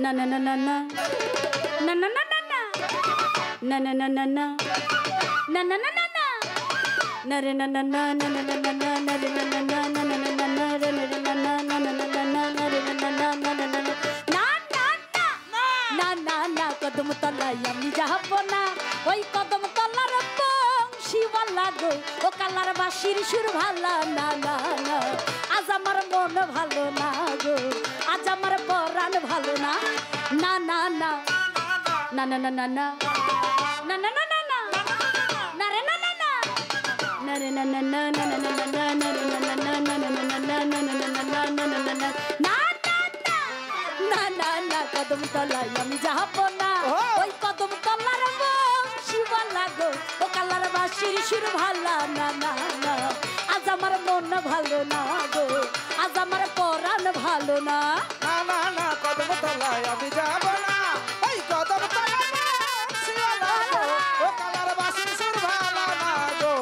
na na na na na na na na na na na na na na na na na na na re na na na na na na na na re na na na na na na na re na na na na na na na re na na na na na na na na কদম তলায় আমি যাব না ওই কদম তলার বংশীওয়ালা গো ও colour বাঁশির সুর ভালো না না না আজ আমার মন ভালো না গো আজ আমার পরাণ ভালো না না না না না না না না না না না না না না না রে না না না না রে না না না না না না না না রে না না না না না না না না না না না না না না না না কদম তলায় আমি যাব না ওই কদম তলার বংশীওয়ালা গো ও কালার বাঁশির সুর ভালো না না না আজ আমার মন ভালো না গো আজ আমার পরাণ ভালো না না না না কদম তলায় আমি যাব না ওই কদম তলায় বংশীওয়ালা গো ও কালার বাঁশির সুর ভালো না গো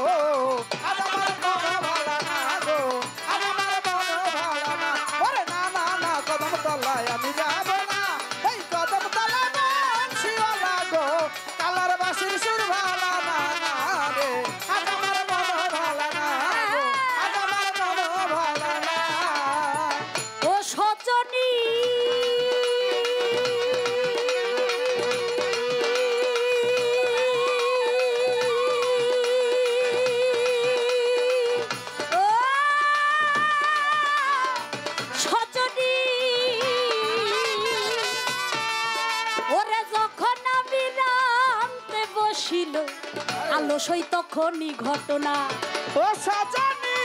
আজ আমার মন ভালো না গো আজ আমার মন ভালো না ওরে না না না কদম তলায় আমি যাব না ওই কদম তলায় বংশীওয়ালা গো কালার বাঁশির সুর ভালো না না রে আজ আমার মন ভালো না গো আজ আমার মন ভালো না ও সজনী ও সজনী ওরে যখন আমি রামতে বসিল আলো সই তখনই ঘটনা ও সজনী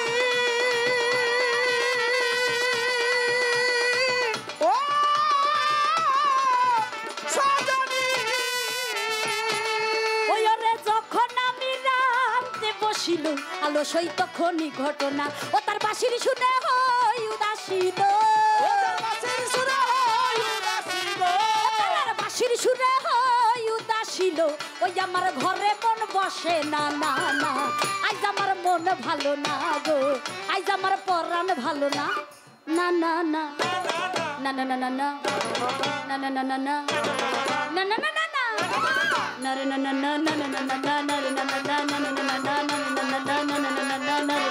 ও সজনী ওই ওরে যখন আমি রামতে বসিল আলো সই তখনই ঘটনা ও তার বাঁশির শুনে হই উদাসীন ও তার বাঁশির সুরে হই উদাসীন তার বাঁশির শুনে হই উদাসীন ওই আমার ঘরে মন বসে না না না আজ আমার মন ভালো না গো আজ আমার পরাণ ভালো না না না না না না না না না না না না না না না না না না না na na na na na na na na na na na na na na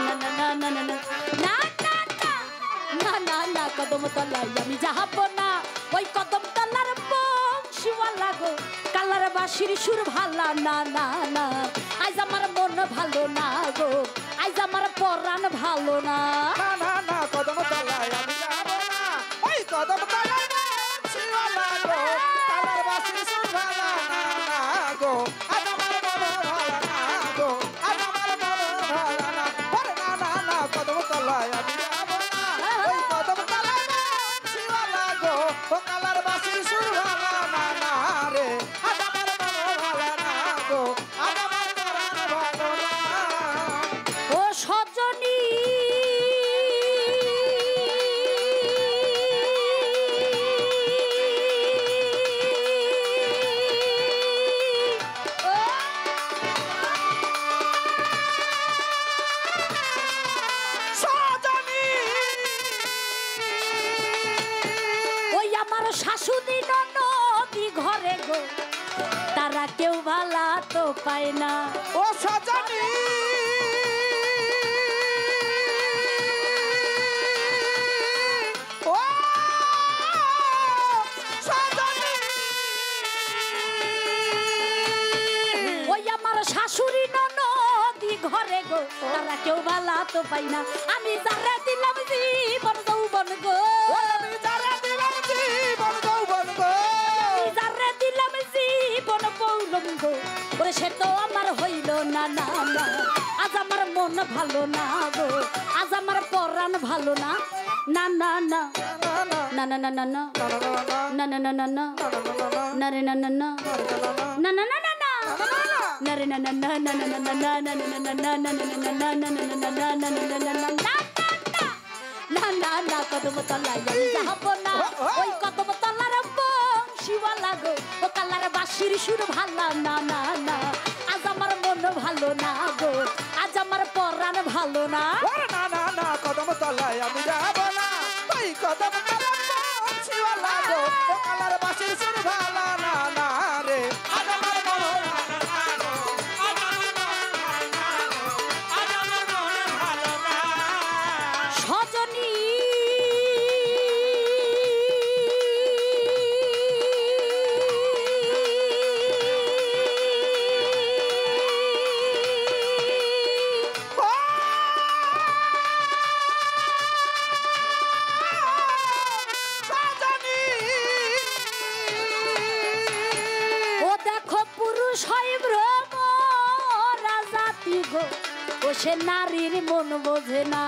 na na na na কদম তলায় আমি যাব না ওই কদম তলার বংশীওয়ালা গো কালার বাঁশির সুর ভালো না না না আজ আমার মন ভালো না গো আজ আমার পরাণ ভালো না না না না কদম তলায় আমি যাব না ওই কদম তলায় বংশীওয়ালা গো কালার বাঁশির সুর ভালো না না গো আজ আমার মন ভালো না গো আজ আমার মন ভালো না ওরে না না না কদম তলায় আমি যাব না ওই কদম তলায় বংশীওয়ালা গো ও কালার বাঁশির সুর ভালো না না রে আজ আমার মন ভালো না গো আজ আমার পরাণ ভালো না ও সজনী সজনী ওই আমার শাশুড়ি ননদি ঘরে গো তারা কেউ ভালা তো পায় না ও সজনী ও সজনী ওই আমার শাশুড়ি ননদি ঘরে গো তারা কেউ ভালা তো পায় না আমি যারা দিলাম জীবন যৌবন গো আমি যারা দিলাম জীবন যৌবন গো আমি যারা দিলাম জীবন পৌলম গো ওরে সে তো আমার হইল না না না আজ আমার মন ভালো না গো আজ আমার পরাণ ভালো না না না না না না না না না না না না না না না রে না না না না না না না না na na na na na na na na na na na na na na na কদম তলায় আমি যাব না ওই কদম তলার বংশীওয়ালা গো ও কালার বাঁশির সুর ভালো না না না আজ আমার মন ভালো না গো আজ আমার পরাণ ভালো না না না না কদম তলায় আমি যাব না ওই কদম তলায় বংশীওয়ালা গো ও কালার বাঁশির গো ও সে নারীর মন বোঝে না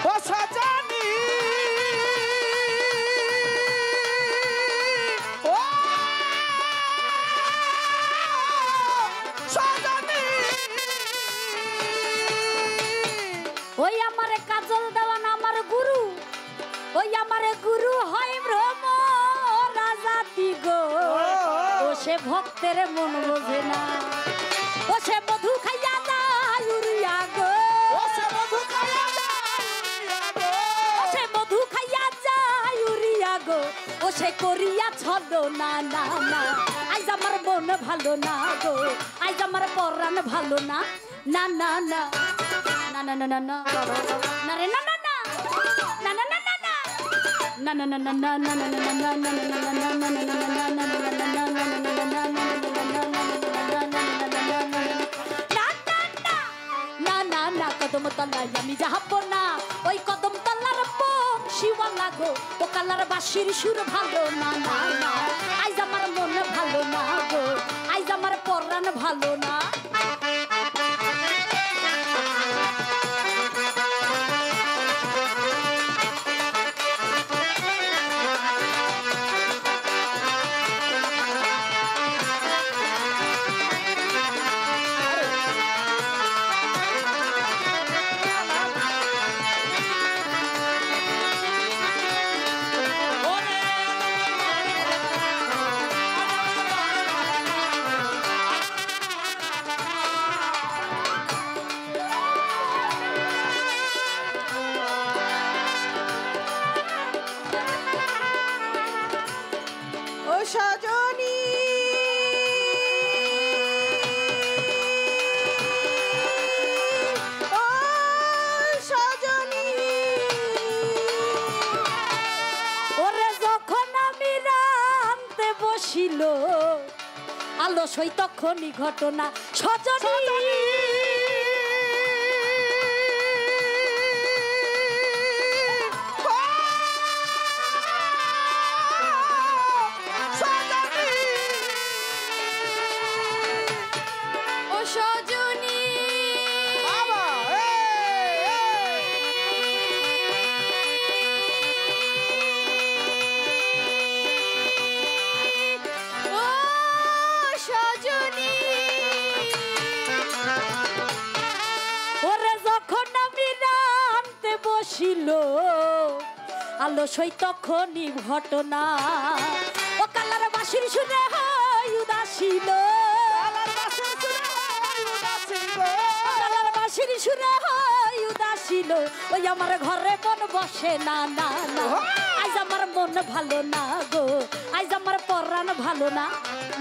ও সজনী ও সজনী ওই আমার কাজল দেওয়ান আমার গুরু ওই আমার গুরু হয় ব্রহ্ম রাজাতি গো ও সে ভক্তের মন বোঝে না ও সে মধু খাইয়া যায় উড়িয়া গো ও সে মধু খাইয়া যায় গো ও সে মধু খাইয়া যায় উড়িয়া গো ও সে করিয়া ছলো না না না আজ আমার মন ভালো না গো আজ আমার পরাণ ভালো না না না না না না না না না না রে না না না না না না না না না না না না না না না না কদম তলায় আমি যাবো না ওই কদম তলার বংশীওয়ালা গো ও কালার বাঁশির সুর ভালো না না না আজ আমার মন ভালো না গো আজ আমার পরাণ ভালো না সজনী ও সজনী ওরে যখন আমি রামতে বসিল আলসই তখনই ঘটনা সজনী ছিল আলসই তখনই ঘটনা ও কালার বাঁশির সুরে হয় উদাসীন কালার বাঁশির সুরে হয় উদাসীন ওই আমার ঘরে মন বসে না না না আজ আমার মন ভালো না গো আজ আমার পরাণ ভালো না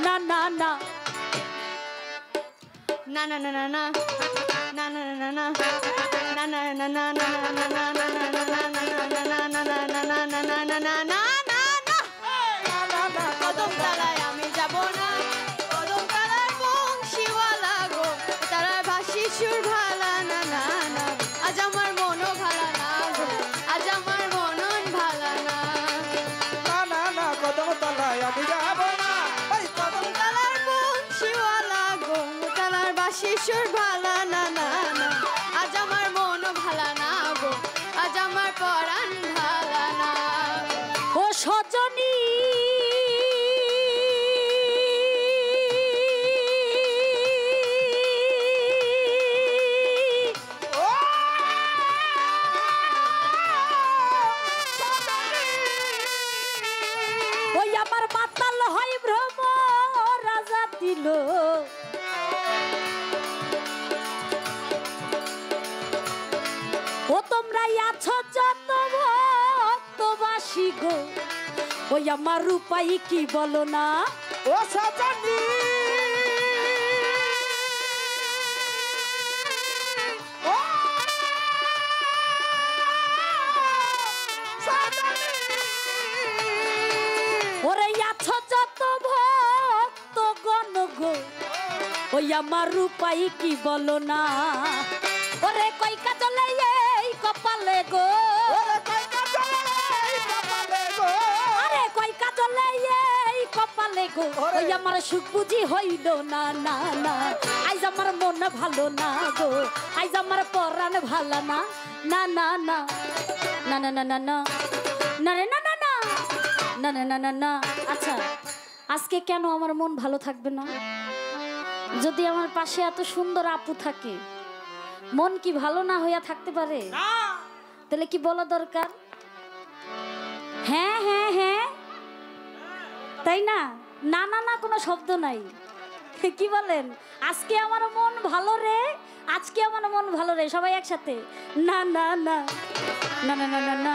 না না না na na na na na na na na na na na na na na কদম তলায় আমি যাব না কদম তলার বংশীওয়ালা গো তারা বাঁশি সুর ভালা না না না আজ আমার মনও ভালা না গো আজ আমার মনন ভালা না না না না কদম তলায় আমি যাব না ওই কদম তলার বংশীওয়ালা গো তারার বাঁশি সুর ভালা না না না আজ আমার মনও ভালা না গো আজ আমার পরাণ ভালা না ও সজনী ওই আমার মাতাল হয় ভ্রম রাজা দিল ও তোমরা আছো যত ভক্তবাসী গো ওই আমার রূপাই কি বলো না ও সজনী ও সজনী ওরে আছো যত ভক্ত গণ গো ওই আমার রূপাই কি বলো না ওরে কই কাজলে এই কপালে গো ওরে কই কাজলে এই কপালে গো আরে কই কাজলে এই কপালে বলে গো ওই আমার সুখ বুঝি হইল না না না আজ আমার মন ভালো না গো আজ আমার পরাণ ভালো না না না না না না না না না না রে না না না না না না না না আচ্ছা আজকে কেন আমার মন ভালো থাকবে না যদি আমার পাশে এত সুন্দর আপু থাকে মন কি ভালো না হইয়া থাকতে পারে তাহলে কি বলা দরকার হ্যাঁ হ্যাঁ হ্যাঁ তাই না না না না কোনো শব্দ নাই কি বলেন আজকে আমার মন ভালো রে আজকে আমার মন ভালো রে সবাই একসাথে না না না না না না না না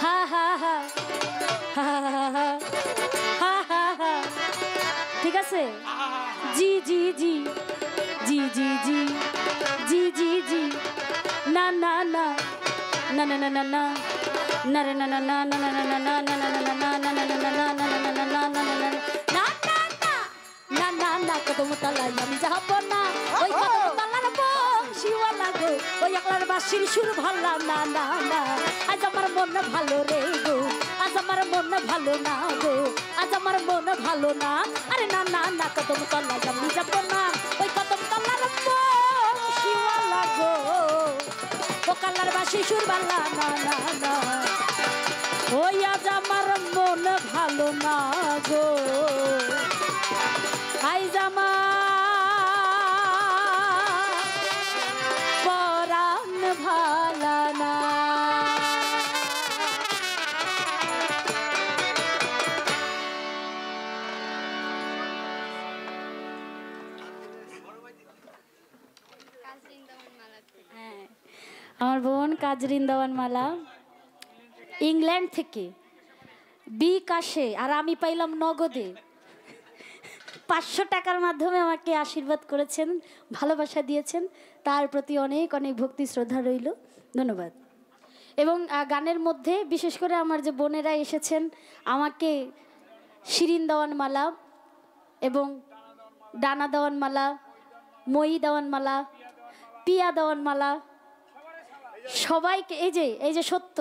হা হা হা হা হা হা হা হা ঠিক আছে জি জি জি জি জি জি জি জি জি না না না না না না না না না রে না না না না না না না না না না না না না না না কদম তলায় আমি যাব না ওই কদম তলার বংশীওয়ালা গো ওই একলার বাঁশির সুর ভালো না না না আজ আমার মন ভালো রে গো আজ আমার মন ভালো না গো আজ আমার মন ভালো না আরে না না না কদম তলায় আমি যাব না ওই কদম তলার বংশীওয়ালা গো ও কালার বাঁশির সুর ভালো না না না ওই আজ আমার মন ভালো না গো আইজ আমার পরাণ ভালো না আমার বোন কাজরিন দেওয়ান মালা ইংল্যান্ড থেকে বিকাশে আর আমি পাইলাম নগদে 500 টাকার মাধ্যমে আমাকে আশীর্বাদ করেছেন ভালোবাসা দিয়েছেন তার প্রতি অনেক অনেক ভক্তি শ্রদ্ধা রইল ধন্যবাদ এবং গানের মধ্যে বিশেষ করে আমার যে বোনেরা এসেছেন আমাকে শিরিন দেওয়ান মালা এবং ডানা দেওয়ান মালা মই দেওয়ান মালা পিয়া দেওয়ান মালা সবাইকে এই যে সত্য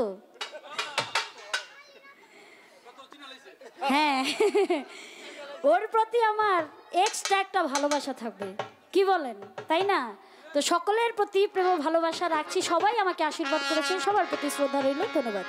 হ্যাঁ ওর প্রতি আমার এক্সট্রা একটা ভালোবাসা থাকবে কি বলেন তাই না তো সকলের প্রতি প্রেম ভালোবাসা রাখছি সবাই আমাকে আশীর্বাদ করেছেন সবার প্রতি শ্রদ্ধা রইল ধন্যবাদ